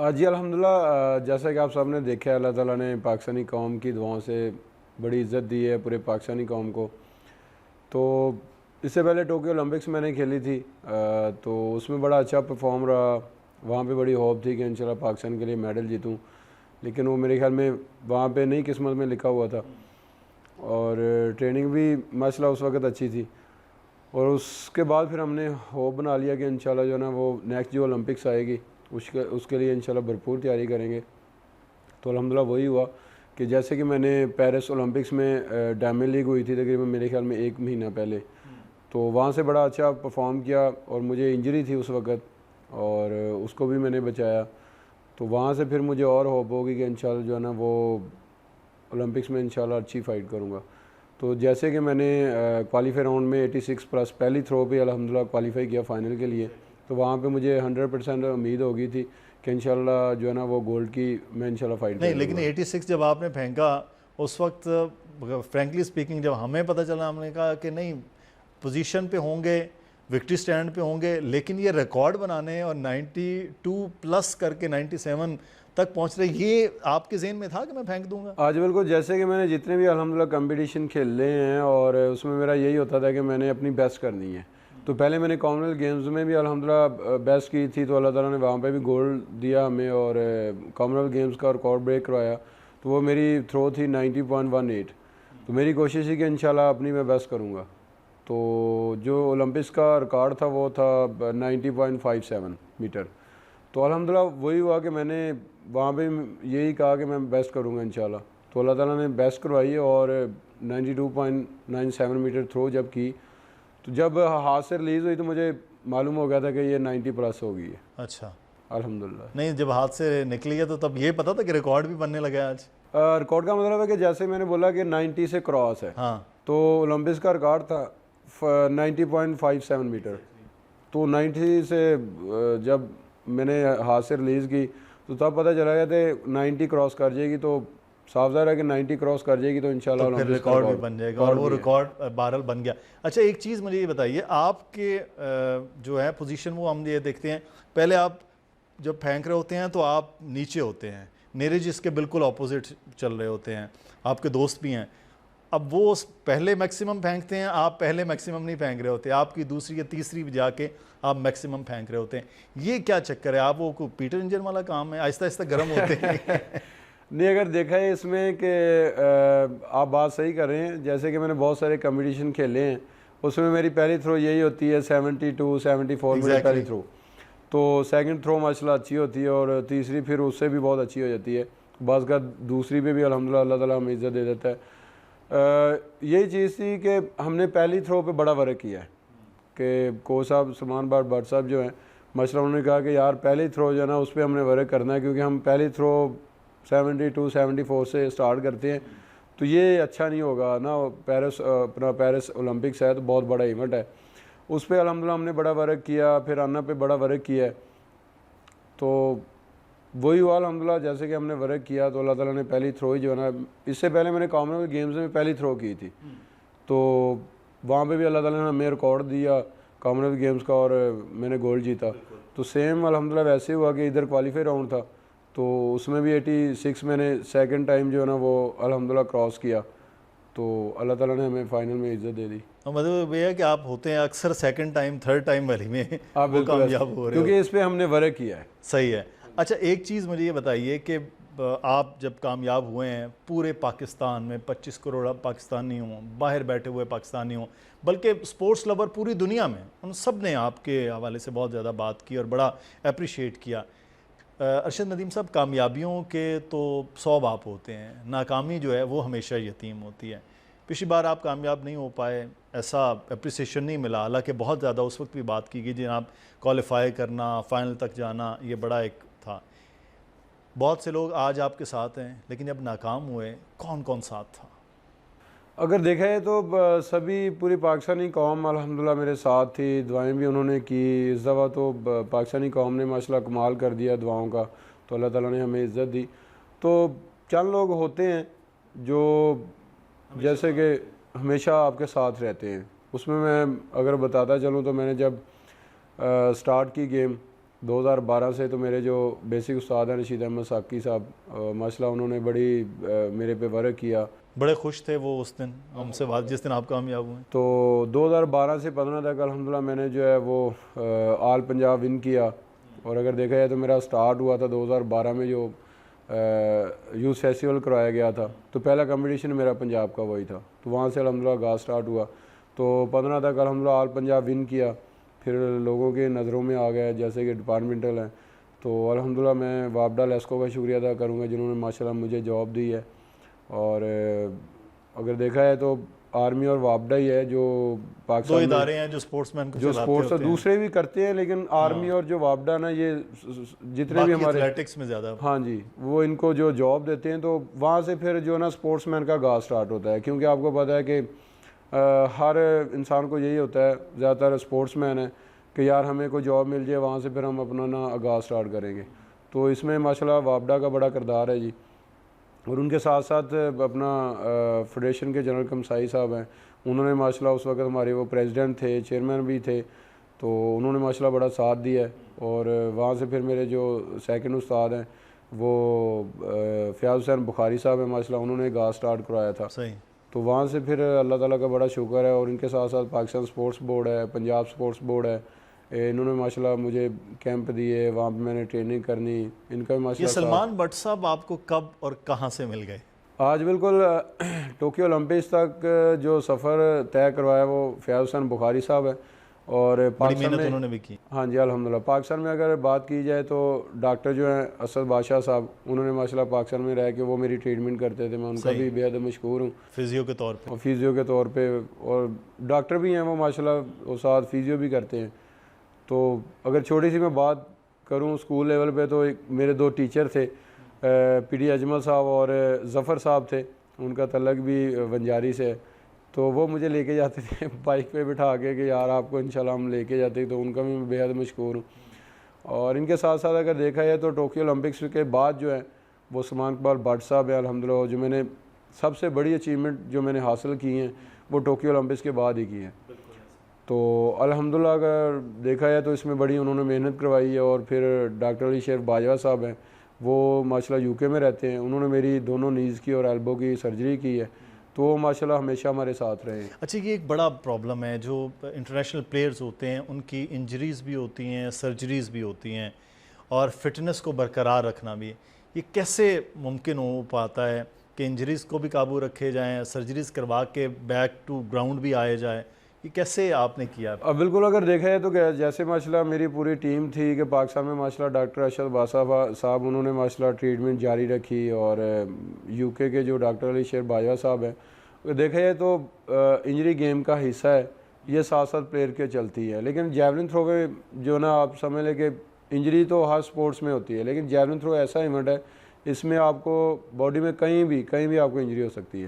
जी अल्हम्दुलिल्लाह, जैसा कि आप सब ने देखा है, अल्लाह ताला ने पाकिस्तानी कौम की दुआओं से बड़ी इज़्ज़त दी है पूरे पाकिस्तानी कौम को। तो इससे पहले टोक्यो ओलंपिक्स मैंने खेली थी, तो उसमें बड़ा अच्छा परफॉर्म रहा। वहाँ पे बड़ी होप थी कि इंशाल्लाह पाकिस्तान के लिए मेडल जीतूँ, लेकिन वो मेरे ख्याल में वहाँ पे नहीं किस्मत में लिखा हुआ था। और ट्रेनिंग भी माशाल्लाह उस वक्त अच्छी थी। और उसके बाद फिर हमने होप बना लिया कि इंशाल्लाह जो है ना वो नेक्स्ट जो ओलंपिक्स आएगी उसके लिए इंशाल्लाह भरपूर तैयारी करेंगे। तो अल्हम्दुलिल्लाह वही हुआ कि जैसे कि मैंने पेरिस ओलंपिक्स में डायमंड लीग हुई थी तकरीबन मेरे ख्याल में 1 महीना पहले, तो वहाँ से बड़ा अच्छा परफॉर्म किया और मुझे इंजरी थी उस वक़्त और उसको भी मैंने बचाया। तो वहाँ से फिर मुझे और होप होगी कि इंशाल्लाह जो है ना वो ओलंपिक्स में इंशाल्लाह अच्छी फ़ाइट करूँगा। तो जैसे कि मैंने क्वालीफाई राउंड में 86 प्लस पहली थ्रो पे अल्हम्दुलिल्लाह क्वालीफाई किया फ़ाइनल के लिए, तो वहाँ पे मुझे 100% उम्मीद हो गई थी कि इंशाल्लाह जो है ना वो गोल्ड की मैं इंशाल्लाह फ़ाइट नहीं, लेकिन करूँगा। 86 जब आपने फेंका उस वक्त, फ्रैंकली स्पीकिंग, जब हमें पता चला हमने कहा कि नहीं, पोजीशन पे होंगे, विक्ट्री स्टैंड पे होंगे, लेकिन ये रिकॉर्ड बनाने और 92 प्लस करके 97 तक पहुंच रहे, ये आपके जहन में था कि मैं फेंक दूंगा? आज बिल्कुल, जैसे कि मैंने जितने भी अल्हम्दुलिल्लाह कंपटीशन खेले हैं और उसमें मेरा यही होता था कि मैंने अपनी बेस्ट करनी है। तो पहले मैंने कॉमनवेल्थ गेम्स में भी अल्हम्दुलिल्लाह बेस्ट की थी, तो अल्लाह ताला ने वहाँ पे भी गोल्ड दिया हमें और कॉमनवेल्थ गेम्स का रिकॉर्ड ब्रेक करवाया। तो वो मेरी थ्रो थी 90.18। तो मेरी कोशिश थी कि इंशाल्लाह अपनी मैं बेस्ट करूँगा। तो जो ओलंपिक्स का रिकॉर्ड था वो था 90.57 मीटर। तो अल्हम्दुलिल्लाह वही हुआ कि मैंने वहाँ पे यही कहा कि मैं बेस्ट करूँगा इंशाल्लाह। तो अल्लाह ताला ने बेस्ट करवाई और 92.97 मीटर थ्रो जब की, तो जब हाथ से रिलीज़ हुई तो मुझे मालूम हो गया था कि ये 90 प्लस हो गई है अच्छा। अल्हम्दुलिल्लाह। नहीं, जब हाथ से निकली है तो तब ये पता था कि रिकॉर्ड भी बनने लगा आज? रिकॉर्ड का मतलब है कि जैसे मैंने बोला कि 90 से क्रॉस है, हाँ। तो ओलंपिक्स का रिकॉर्ड था 90.57 मीटर। तो 90 से जब मैंने हाथ से रिलीज़ की तो तब पता चला गया था 90 क्रॉस कर जाएगी, तो साफ ज़ाहिर है कि 90 क्रॉस कर जाएगी तो इंशाल्लाह तो फिर ओलंपिक्स का रिकॉर्ड भी बन जाएगा और वो भी है। रिकॉर्ड बहरहाल बन गया। अच्छा, एक चीज़ मुझे ये बताइए, आपके जो है पोजीशन, वो हम ये देखते हैं, पहले आप जब फेंक रहे होते हैं तो आप नीचे होते हैं, नीरज इसके बिल्कुल ऑपोजिट चल रहे होते हैं, आपके दोस्त भी हैं। अब वो पहले मैक्सिमम फेंकते हैं, आप पहले मैक्सिमम नहीं फेंक रहे होते, आपकी दूसरी या तीसरी भी जाके आप मैक्सिमम फेंक रहे होते हैं। ये क्या चक्कर है? आप वो पीटर इंजन वाला काम है, आहिस्ता आहिस्ता गर्म होते हैं? नहीं, अगर देखा है इसमें कि आप बात सही कर रहे हैं। जैसे कि मैंने बहुत सारे कंपटीशन खेले हैं, उसमें मेरी पहली थ्रो यही होती है 72 74 मेरी पहली थ्रो। तो सेकंड थ्रो माशाल्लाह अच्छी होती है और तीसरी फिर उससे भी बहुत अच्छी हो जाती है। बस का दूसरी पे भी अल्हम्दुलिल्लाह अल्लाह ताला हमें इज़्ज़त दे देता है। यही चीज़ थी कि हमने पहली थ्रो पे बड़ा वर्क किया है कि कोच साहब सलमान भट्ट साहब जो हैं माशाल्लाह, उन्होंने कहा कि यार पहली थ्रो जो है ना उस पर हमने वर्क करना है, क्योंकि हम पहली थ्रो 72 74 से स्टार्ट करते हैं तो ये अच्छा नहीं होगा ना। अपना पेरिस ओलंपिक्स है तो बहुत बड़ा इवेंट है, उस पर अल्हम्दुलिल्लाह हमने बड़ा वर्क किया, फिर अन्ना पे बड़ा वर्क किया है। तो वही हुआ अल्हम्दुलिल्लाह, जैसे कि हमने वर्क किया तो अल्लाह ताला ने पहली थ्रो ही जो है ना, इससे पहले मैंने कॉमनवेल्थ गेम्स में पहली थ्रो की थी, तो वहाँ पे भी अल्लाह ताला ने हमें रिकॉर्ड दिया कॉमनवेल्थ गेम्स का और मैंने गोल्ड जीता। तो सेम अल्हम्दुलिल्लाह वैसे हुआ कि इधर क्वालिफाई राउंड था, तो उसमें भी 86 मैंने सेकंड टाइम जो है ना वो अल्हम्दुलिल्लाह क्रॉस किया, तो अल्लाह ताला ने हमें फाइनल में इज़्ज़त दे दी। तो मतलब ये है कि आप होते हैं अक्सर सेकंड टाइम थर्ड टाइम वाली में हाँ वो बिल्कुल कामयाब हो रहे हो। क्योंकि इस पर हमने वर्क किया है। सही है। अच्छा, एक चीज़ मुझे ये बताइए कि आप जब कामयाब हुए हैं, पूरे पाकिस्तान में 25 करोड़ पाकिस्तानी हों, बाहर बैठे हुए पाकिस्तानी हों, बल्कि स्पोर्ट्स लवर पूरी दुनिया में, उन सब ने आपके हवाले से बहुत ज़्यादा बात की और बड़ा अप्रिशिएट किया। अरशद नदीम साहब, कामयाबियों के तो 100 बाप होते हैं, नाकामी जो है वो हमेशा यतीम होती है। पिछली बार आप कामयाब नहीं हो पाए, ऐसा अप्रिसिएशन नहीं मिला, हालांकि बहुत ज़्यादा उस वक्त भी बात की गई जनाब, क्वालिफाई करना, फाइनल तक जाना, ये बड़ा एक था। बहुत से लोग आज आपके साथ हैं, लेकिन जब नाकाम हुए, कौन कौन साथ था? अगर देखा है तो सभी पूरी पाकिस्तानी कौम अल्हम्दुलिल्लाह मेरे साथ थी, दुआएं भी उन्होंने की। इस दफ़ा तो पाकिस्तानी कौम ने माशाल्लाह कमाल कर दिया दुआओं का, तो अल्लाह ताला ने हमें इज़्ज़त दी। तो चंद लोग होते हैं जो जैसे कि हमेशा आपके साथ रहते हैं। उसमें मैं अगर बताता चलूँ तो मैंने जब स्टार्ट की गेम 2012 से तो मेरे जो बेसिक उस्ताद हैं रशीद अहमद साकी साहब, माशाल्लाह उन्होंने बड़ी मेरे पे वर्क किया। बड़े खुश थे वो उस दिन हमसे बात, जिस दिन आप कामयाब हुए। तो 2012 से 15 तक अल्हम्दुलिल्लाह मैंने जो है वो ऑल पंजाब विन किया। और अगर देखा जाए तो मेरा स्टार्ट हुआ था 2012 में जो यूथ फेस्टिवल करवाया गया था, तो पहला कंपटीशन मेरा पंजाब का वही था। तो वहाँ से अल्हम्दुलिल्लाह आगाज़ स्टार्ट हुआ। तो 15 तक अल्हम्दुलिल्लाह ऑल पंजाब विन किया। फिर लोगों के नज़रों में आ गया जैसे कि डिपार्टमेंटल हैं। तो अल्हम्दुलिल्लाह मैं वापडा लेस्को का शुक्रिया अदा करूँगा जिन्होंने माशाल्लाह मुझे जॉब दी है। और अगर देखा है तो आर्मी और वापडा ही है जो पाकिस्तान दो इदारे हैं जो स्पोर्ट्समैन को जो स्पोर्ट्स दूसरे भी करते हैं, लेकिन आर्मी और जो वापडा ना ये जितने भी हमारे एथलेटिक्स में ज़्यादा, हाँ जी, वो इनको जो जॉब देते हैं। तो वहाँ से फिर जो ना स्पोर्ट्समैन का आगाज़ स्टार्ट होता है, क्योंकि आपको पता है कि हर इंसान को यही होता है, ज़्यादातर स्पोर्ट्समैन है कि यार हमें कोई जॉब मिल जाए, वहाँ से फिर हम अपना ना आगाज़ स्टार्ट करेंगे। तो इसमें माशाल्लाह वापडा का बड़ा किरदार है जी। और उनके साथ साथ अपना फेडरेशन के जनरल कमसाई साहब हैं, उन्होंने माशाल्लाह उस वक्त हमारे वो प्रेसिडेंट थे, चेयरमैन भी थे। तो उन्होंने माशाल्लाह बड़ा साथ दिया है। और वहाँ से फिर मेरे जो सेकंड उस्ताद हैं वो फ़याज़ हुसैन बुखारी साहब हैं, माशाल्लाह उन्होंने आगाज़ स्टार्ट करवाया था। सही। तो वहाँ से फिर अल्लाह ताला का बड़ा शुक्र है। और इनके साथ साथ पाकिस्तान स्पोर्ट्स बोर्ड है, पंजाब स्पोर्ट्स बोर्ड है, इन्होंने माशाल्लाह मुझे कैंप दिए, वहाँ पे मैंने ट्रेनिंग करनी, इनका भी ये माशाल्लाह। सलमान भट्ट साहब आपको कब और कहाँ से मिल गए? आज बिल्कुल टोक्यो ओलंपिक्स तक जो सफ़र तय करवाया वो फ़याज़ हुसैन बुखारी साहब है। और पाकिस्तान में उन्होंने भी की। हाँ जी अल्हम्दुलिल्लाह। पाकिस्तान में अगर बात की जाए तो डॉक्टर जो हैं असद बादशाह साहब, उन्होंने माशाल्लाह पाकिस्तान में रह के वो मेरी ट्रीटमेंट करते थे, मैं उनका भी बेहद मशहूर हूँ फिजियो के तौर पे। और फिजियो के तौर पे, और डॉक्टर भी हैं वो माशाल्लाह, और साथ फिजियो भी करते हैं। तो अगर छोटी सी मैं बात करूँ स्कूल लेवल पे, तो एक मेरे दो टीचर थे, पीडी अजमल साहब और ज़फ़र साहब थे, उनका तल्लक भी बंजारी से है। तो वो मुझे लेके जाते थे बाइक पे बिठा के कि यार आपको इंशाल्लाह हम लेके जाते, तो उनका भी मैं बेहद मशहूर हूँ। और इनके साथ साथ अगर देखा जाए तो टोक्यो ओलंपिक्स के बाद जो है वो सलमान इकबाल भट्ट साहब है अल्हम्दुलिल्लाह। जो मैंने सबसे बड़ी अचीवमेंट जो मैंने हासिल की हैं वो टोक्यो ओलंपिक्स के बाद ही की हैं। तो अल्हम्दुलिल्लाह अगर देखा जाए तो इसमें बड़ी उन्होंने मेहनत करवाई है। और फिर डॉक्टर अली शेर बाजवा साहब हैं, वो माशाल्लाह यूके में रहते हैं, उन्होंने मेरी दोनों नीज़ की और एल्बो की सर्जरी की है। तो वो माशाल्लाह हमेशा हमारे साथ रहे। अच्छा, ये एक बड़ा प्रॉब्लम है जो इंटरनेशनल प्लेयर्स होते हैं, उनकी इंजरीज़ भी होती हैं, सर्जरीज़ भी होती हैं, और फिटनेस को बरकरार रखना भी। ये कैसे मुमकिन हो पाता है कि इंजरीज़ को भी काबू रखे जाएँ, सर्जरीज़ करवा के बैक टू ग्राउंड भी आए जाए? ये कैसे आपने किया? अब बिल्कुल अगर देखा जाए तो जैसे माशाल्लाह मेरी पूरी टीम थी कि पाकिस्तान में माशाल्लाह डॉक्टर अरशद बासा साहब, उन्होंने माशाल्लाह ट्रीटमेंट जारी रखी। और यूके के जो डॉक्टर अली शेर बाजवा साहब हैं, देखा जाए तो इंजरी गेम का हिस्सा है, ये साथ साथ प्लेयर के चलती है। लेकिन जैवलिन थ्रो में जो ना आप समझ लें कि इंजरी तो हर स्पोर्ट्स में होती है, लेकिन जैवलिन थ्रो ऐसा इवेंट है इसमें आपको बॉडी में कहीं भी आपको इंजरी हो सकती है।